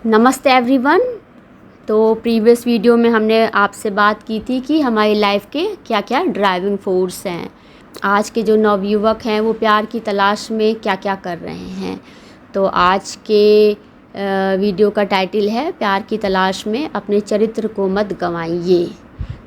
नमस्ते एवरीवन। तो previous video में हमने आपसे बात की थी कि हमारी लाइफ के क्या क्या ड्राइविंग फोर्स हैं। आज के जो नवयुवक हैं वो प्यार की तलाश में क्या क्या कर रहे हैं। तो आज के वीडियो का टाइटल है प्यार की तलाश में अपने चरित्र को मत गंवाइए।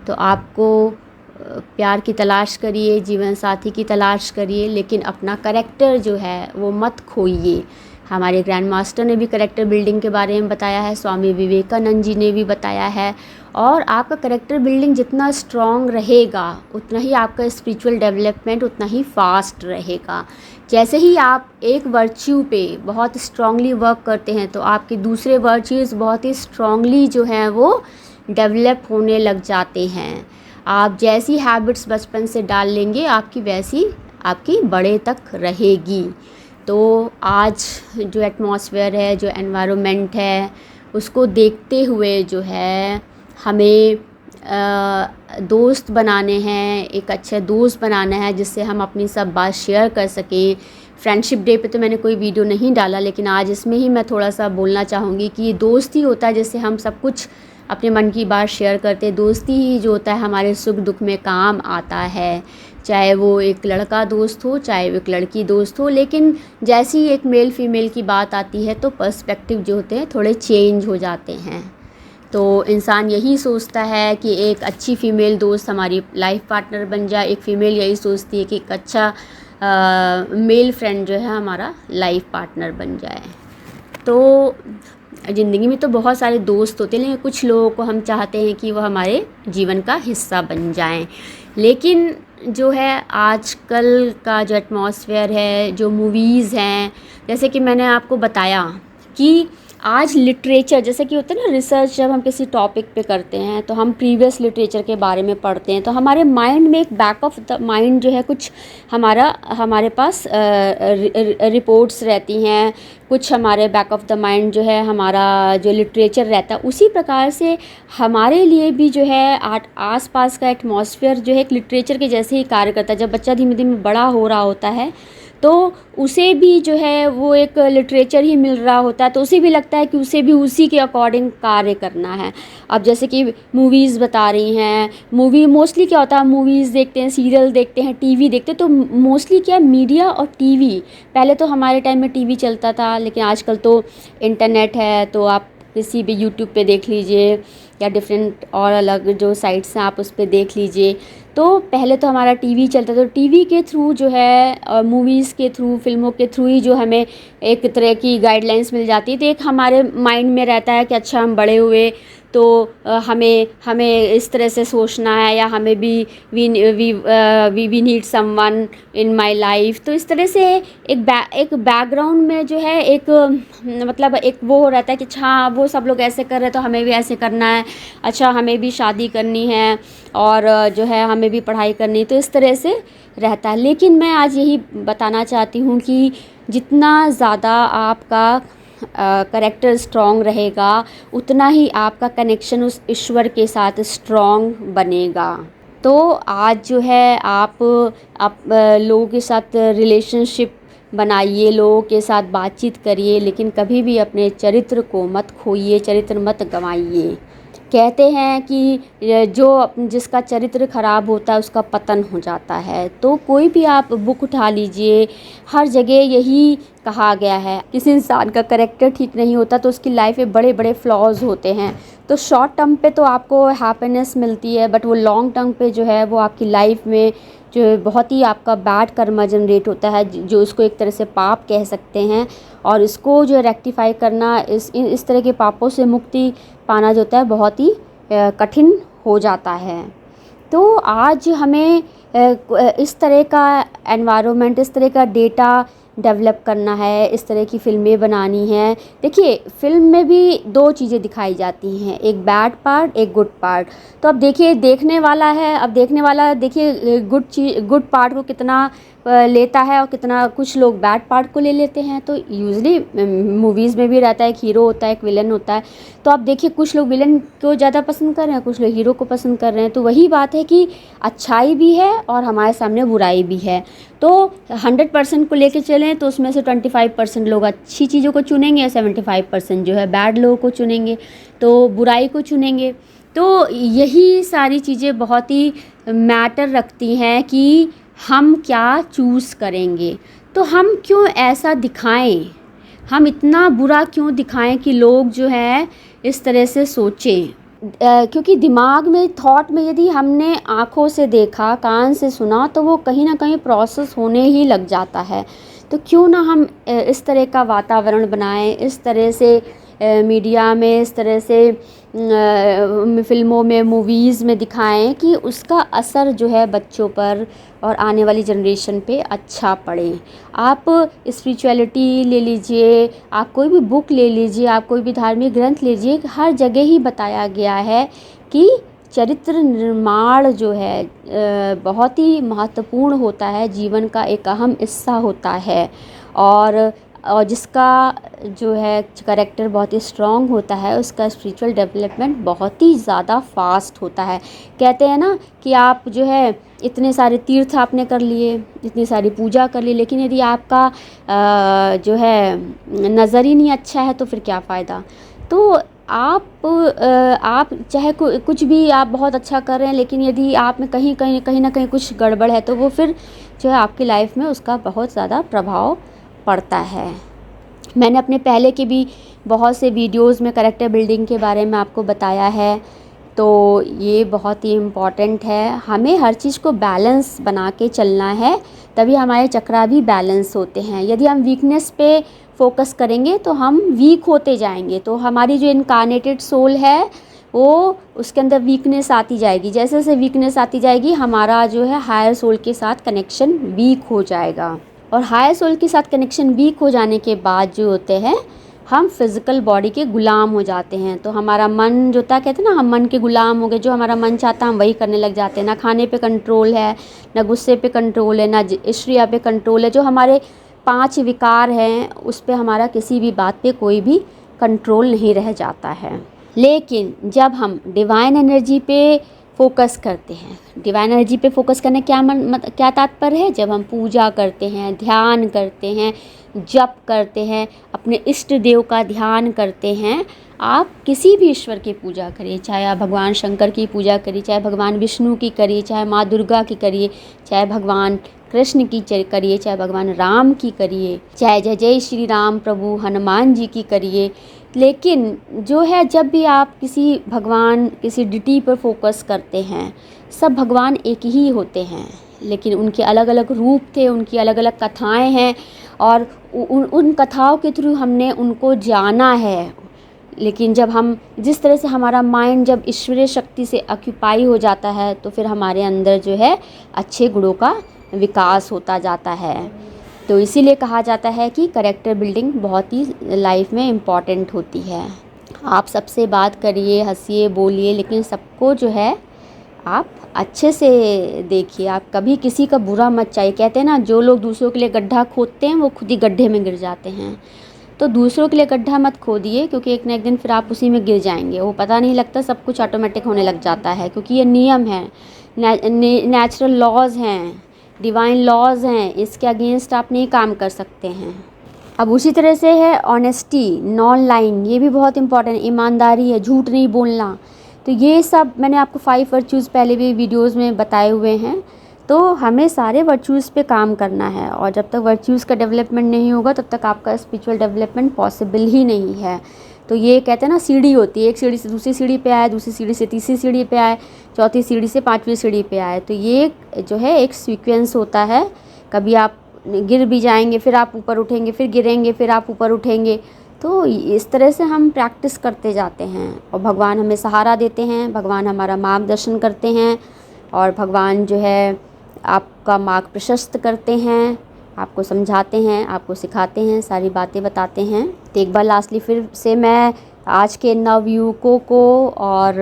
तो आपको प्यार की तलाश करिए, जीवन साथी की तलाश करिए, लेकिन अपना करैक्टर जो है वो मत खोइए। हमारे ग्रैंड मास्टर ने भी करैक्टर बिल्डिंग के बारे में बताया है, स्वामी विवेकानंद जी ने भी बताया है। और आपका करैक्टर बिल्डिंग जितना स्ट्रॉन्ग रहेगा उतना ही आपका स्पिरिचुअल डेवलपमेंट उतना ही फास्ट रहेगा। जैसे ही आप एक वर्च्यू पे बहुत स्ट्रांगली वर्क करते हैं तो आपके दूसरे वर्च्यूज़ बहुत ही स्ट्रांगली जो हैं वो डेवलप होने लग जाते हैं। आप जैसी हैबिट्स बचपन से डाल लेंगे आपकी वैसी आपकी बड़े तक रहेगी। तो आज जो एटमॉस्फेयर है, जो एनवायरनमेंट है, उसको देखते हुए जो है हमें दोस्त बनाने हैं, एक अच्छा दोस्त बनाना है जिससे हम अपनी सब बात शेयर कर सकें। फ्रेंडशिप डे पे तो मैंने कोई वीडियो नहीं डाला, लेकिन आज इसमें ही मैं थोड़ा सा बोलना चाहूँगी कि दोस्त ही होता है जिससे हम सब कुछ अपने मन की बात शेयर करते। दोस्ती ही जो होता है हमारे सुख दुख में काम आता है, चाहे वो एक लड़का दोस्त हो चाहे वो एक लड़की दोस्त हो। लेकिन जैसी एक मेल फीमेल की बात आती है तो पर्सपेक्टिव जो होते हैं थोड़े चेंज हो जाते हैं। तो इंसान यही सोचता है कि एक अच्छी फ़ीमेल दोस्त हमारी लाइफ पार्टनर बन जाए, एक फ़ीमेल यही सोचती है कि एक अच्छा मेल फ्रेंड जो है हमारा लाइफ पार्टनर बन जाए। तो ज़िंदगी में तो बहुत सारे दोस्त होते हैं, लेकिन कुछ लोगों को हम चाहते हैं कि वो हमारे जीवन का हिस्सा बन जाएं। लेकिन जो है आजकल का जो एटमॉस्फेयर है, जो मूवीज़ हैं, जैसे कि मैंने आपको बताया कि आज लिटरेचर जैसे कि होता है ना, रिसर्च जब हम किसी टॉपिक पे करते हैं तो हम प्रीवियस लिटरेचर के बारे में पढ़ते हैं तो हमारे माइंड में एक बैक ऑफ द माइंड जो है कुछ हमारे पास रिपोर्ट्स रहती हैं, कुछ हमारे बैक ऑफ द माइंड जो है हमारा जो लिटरेचर रहता है। उसी प्रकार से हमारे लिए भी जो है आस पास का एटमॉस्फेयर जो है एक लिटरेचर के जैसे ही कार्य करता है। जब बच्चा धीमे धीमे बड़ा हो रहा होता है तो उसे भी जो है वो एक लिटरेचर ही मिल रहा होता है, तो उसे भी लगता है कि उसे भी उसी के अकॉर्डिंग कार्य करना है। अब जैसे कि मूवीज़ बता रही हैं, मूवी मोस्टली क्या होता है, मूवीज़ देखते हैं, सीरियल देखते हैं, टीवी देखते हैं। तो मोस्टली क्या है, मीडिया और टीवी। पहले तो हमारे टाइम में टीवी चलता था, लेकिन आजकल तो इंटरनेट है, तो आप किसी भी यूट्यूब पे देख लीजिए या डिफरेंट और अलग जो साइट्स हैं आप उस पर देख लीजिए। तो पहले तो हमारा टीवी चलता था, तो टीवी के थ्रू जो है मूवीज़ के थ्रू, फिल्मों के थ्रू ही जो हमें एक तरह की गाइडलाइंस मिल जाती है। तो एक हमारे माइंड में रहता है कि अच्छा हम बड़े हुए तो हमें इस तरह से सोचना है, या हमें भी we need someone in my life. तो इस तरह से एक बैकग्राउंड में जो है एक मतलब एक वो रहता है कि अच्छा वो सब लोग ऐसे कर रहे हैं तो हमें भी ऐसे करना है, अच्छा हमें भी शादी करनी है और जो है हमें भी पढ़ाई करनी है। तो इस तरह से रहता है। लेकिन मैं आज यही बताना चाहती हूँ कि जितना ज़्यादा आपका करैक्टर स्ट्रॉन्ग रहेगा उतना ही आपका कनेक्शन उस ईश्वर के साथ स्ट्रॉन्ग बनेगा। तो आज जो है आप लोगों के साथ रिलेशनशिप बनाइए, लोगों के साथ बातचीत करिए, लेकिन कभी भी अपने चरित्र को मत खोइए, चरित्र मत गंवाइए। कहते हैं कि जिसका चरित्र खराब होता है उसका पतन हो जाता है। तो कोई भी आप बुक उठा लीजिए, हर जगह यही कहा गया है। किसी इंसान का करैक्टर ठीक नहीं होता तो उसकी लाइफ में बड़े बड़े फ्लॉज होते हैं। तो शॉर्ट टर्म पे तो आपको हैप्पीनेस मिलती है, बट वो लॉन्ग टर्म पे जो है वो आपकी लाइफ में जो बहुत ही आपका बैड कर्मा जनरेट होता है, जो इसको एक तरह से पाप कह सकते हैं। और इसको जो रेक्टिफाई करना, इस तरह के पापों से मुक्ति पाना जो होता है बहुत ही कठिन हो जाता है। तो आज हमें इस तरह का एनवायरनमेंट, इस तरह का डेटा डेवलप करना है, इस तरह की फ़िल्में बनानी हैं। देखिए फ़िल्म में भी दो चीज़ें दिखाई जाती हैं, एक बैड पार्ट एक गुड पार्ट। तो अब देखिए देखने वाला है, अब देखने वाला देखिए गुड पार्ट को कितना लेता है और कितना कुछ लोग बैड पार्ट को ले लेते हैं। तो यूजुअली मूवीज़ में भी रहता है, एक हीरो होता है, एक विलन होता है। तो आप देखिए कुछ लोग विलन को ज़्यादा पसंद कर रहे हैं, कुछ लोग हीरो को पसंद कर रहे हैं। तो वही बात है कि अच्छाई भी है और हमारे सामने बुराई भी है। तो 100% को लेके चलें तो उसमें से 25% लोग अच्छी चीज़ों को चुनेंगे, 75% जो है बैड लोगों को चुनेंगे, तो बुराई को चुनेंगे। तो यही सारी चीज़ें बहुत ही मैटर रखती हैं कि हम क्या चूज़ करेंगे। तो हम क्यों ऐसा दिखाएं, हम इतना बुरा क्यों दिखाएं कि लोग जो है इस तरह से सोचें। क्योंकि दिमाग में थॉट में यदि हमने आँखों से देखा, कान से सुना, तो वो कहीं ना कहीं प्रोसेस होने ही लग जाता है। तो क्यों ना हम इस तरह का वातावरण बनाएं, इस तरह से मीडिया में, इस तरह से फ़िल्मों में, मूवीज़ में दिखाएं कि उसका असर जो है बच्चों पर और आने वाली जनरेशन पे अच्छा पड़े। आप स्पिरिचुअलिटी ले लीजिए, आप कोई भी बुक ले लीजिए, आप कोई भी धार्मिक ग्रंथ लीजिए, हर जगह ही बताया गया है कि चरित्र निर्माण जो है बहुत ही महत्वपूर्ण होता है, जीवन का एक अहम हिस्सा होता है। और जिसका जो है करैक्टर बहुत ही स्ट्रॉन्ग होता है, उसका स्पिरिचुअल डेवलपमेंट बहुत ही ज़्यादा फास्ट होता है। कहते हैं ना कि आप जो है इतने सारे तीर्थ आपने कर लिए, इतनी सारी पूजा कर ली, लेकिन यदि आपका जो है नज़र ही नहीं अच्छा है तो फिर क्या फ़ायदा। तो आप चाहे कुछ भी आप बहुत अच्छा कर रहे हैं, लेकिन यदि आप में कहीं ना कहीं कुछ गड़बड़ है तो वो फिर जो है आपकी लाइफ में उसका बहुत ज़्यादा प्रभाव पड़ता है। मैंने अपने पहले के भी बहुत से वीडियोस में कैरेक्टर बिल्डिंग के बारे में आपको बताया है। तो ये बहुत ही इम्पॉर्टेंट है, हमें हर चीज़ को बैलेंस बना के चलना है, तभी हमारे चक्रा भी बैलेंस होते हैं। यदि हम वीकनेस पे फोकस करेंगे तो हम वीक होते जाएंगे, तो हमारी जो इनकार्नेटेड सोल है वो उसके अंदर वीकनेस आती जाएगी। जैसे जैसे वीकनेस आती जाएगी हमारा जो है हायर सोल के साथ कनेक्शन वीक हो जाएगा, और हायर सोल के साथ कनेक्शन वीक हो जाने के बाद जो होते हैं हम फिज़िकल बॉडी के गुलाम हो जाते हैं। तो हमारा मन जो था, कहते हैं ना हम मन के गुलाम हो गए, जो हमारा मन चाहता है हम वही करने लग जाते हैं। ना खाने पे कंट्रोल है, ना गुस्से पे कंट्रोल है, ना ईर्ष्या पे कंट्रोल है। जो हमारे 5 विकार हैं उस पे हमारा किसी भी बात पे कोई भी कंट्रोल नहीं रह जाता है। लेकिन जब हम डिवाइन एनर्जी पे फोकस करते हैं, डिवाइन एनर्जी पे फोकस करने क्या तात्पर्य है, जब हम पूजा करते हैं, ध्यान करते हैं, जप करते हैं, अपने इष्ट देव का ध्यान करते हैं। आप किसी भी ईश्वर की पूजा करिए, चाहे आप भगवान शंकर की पूजा करिए, चाहे भगवान विष्णु की करिए, चाहे माँ दुर्गा की करिए, चाहे भगवान कृष्ण की करिए, चाहे भगवान राम की करिए, चाहे जय जय श्री राम प्रभु हनुमान जी की करिए। लेकिन जो है जब भी आप किसी भगवान, किसी डिटी पर फोकस करते हैं, सब भगवान एक ही होते हैं, लेकिन उनके अलग अलग रूप थे, उनकी अलग अलग कथाएं हैं, और उन कथाओं के थ्रू हमने उनको जाना है। लेकिन जब हम जिस तरह से हमारा माइंड जब ईश्वरीय शक्ति से ऑक्यूपाई हो जाता है तो फिर हमारे अंदर जो है अच्छे गुणों का विकास होता जाता है। तो इसीलिए कहा जाता है कि कैरेक्टर बिल्डिंग बहुत ही लाइफ में इम्पॉर्टेंट होती है। आप सबसे बात करिए, हंसिए, बोलिए, लेकिन सबको जो है आप अच्छे से देखिए, आप कभी किसी का बुरा मत चाहिए। कहते हैं ना जो लोग दूसरों के लिए गड्ढा खोदते हैं वो खुद ही गड्ढे में गिर जाते हैं। तो दूसरों के लिए गड्ढा मत खोदिए, क्योंकि एक न एक दिन फिर आप उसी में गिर जाएंगे। वो पता नहीं लगता, सब कुछ ऑटोमेटिक होने लग जाता है, क्योंकि ये नियम है, नेचुरल लॉज हैं, डिवाइन लॉज हैं, इसके अगेंस्ट आप नहीं काम कर सकते हैं। अब उसी तरह से है ऑनेस्टी, नॉन लाइंग, ये भी बहुत इंपॉर्टेंट, ईमानदारी है, झूठ नहीं बोलना। तो ये सब मैंने आपको 5 वर्चूज़ पहले भी वीडियोस में बताए हुए हैं। तो हमें सारे वर्चूज़ पे काम करना है, और जब तक वर्चूज़ का डेवलपमेंट नहीं होगा तब तक आपका स्पिरिचुअल डेवलपमेंट पॉसिबल ही नहीं है। तो ये कहते हैं ना सीढ़ी होती है, एक सीढ़ी से दूसरी सीढ़ी पे आए, दूसरी सीढ़ी से तीसरी सीढ़ी पे आए, चौथी सीढ़ी से 5वीं सीढ़ी पे आए। तो ये जो है एक सीक्वेंस होता है, कभी आप गिर भी जाएंगे, फिर आप ऊपर उठेंगे, फिर गिरेंगे, फिर आप ऊपर उठेंगे। तो इस तरह से हम प्रैक्टिस करते जाते हैं, और भगवान हमें सहारा देते हैं, भगवान हमारा मार्गदर्शन करते हैं, और भगवान जो है आपका मार्ग प्रशस्त करते हैं, आपको समझाते हैं, आपको सिखाते हैं, सारी बातें बताते हैं। तो एक बार लास्टली फिर से मैं आज के नवयुवकों को और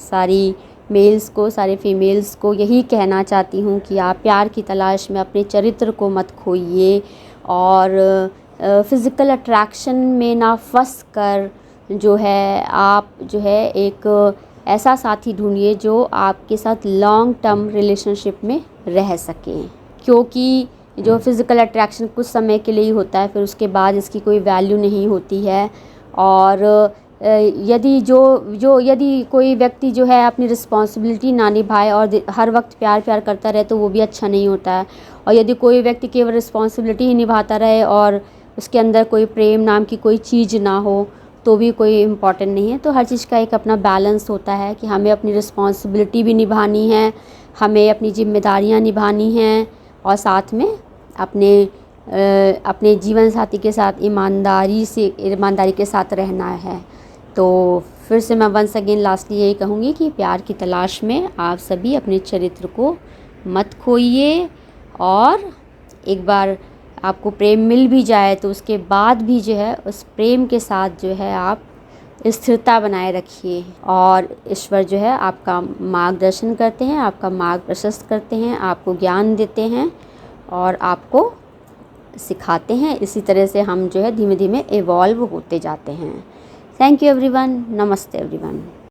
सारी मेल्स को, सारे फीमेल्स को यही कहना चाहती हूँ कि आप प्यार की तलाश में अपने चरित्र को मत खोइए और फ़िज़िकल अट्रैक्शन में ना फंस कर जो है आप जो है एक ऐसा साथी ढूंढिए जो आपके साथ लॉन्ग टर्म रिलेशनशिप में रह सके, क्योंकि जो फ़िज़िकल अट्रैक्शन कुछ समय के लिए ही होता है, फिर उसके बाद इसकी कोई वैल्यू नहीं होती है। और यदि कोई व्यक्ति जो है अपनी रिस्पॉन्सिबिलिटी ना निभाए और हर वक्त प्यार करता रहे तो वो भी अच्छा नहीं होता है। और यदि कोई व्यक्ति केवल रिस्पॉन्सिबिलिटी ही निभाता रहे और उसके अंदर कोई प्रेम नाम की कोई चीज़ ना हो तो भी कोई इम्पॉर्टेंट नहीं है। तो हर चीज़ का एक अपना बैलेंस होता है कि हमें अपनी रिस्पॉन्सिबिलिटी भी निभानी है, हमें अपनी जिम्मेदारियाँ निभानी हैं और साथ में अपने जीवन साथी के साथ ईमानदारी के साथ रहना है। तो फिर से मैं वंस अगेन लास्टली यही कहूँगी कि प्यार की तलाश में आप सभी अपने चरित्र को मत खोइए, और एक बार आपको प्रेम मिल भी जाए तो उसके बाद भी जो है उस प्रेम के साथ जो है आप स्थिरता बनाए रखिए। और ईश्वर जो है आपका मार्गदर्शन करते हैं, आपका मार्ग प्रशस्त करते हैं, आपको ज्ञान देते हैं और आपको सिखाते हैं। इसी तरह से हम जो है धीमे धीमे इवॉल्व होते जाते हैं। Thank you everyone. नमस्ते एवरीवन।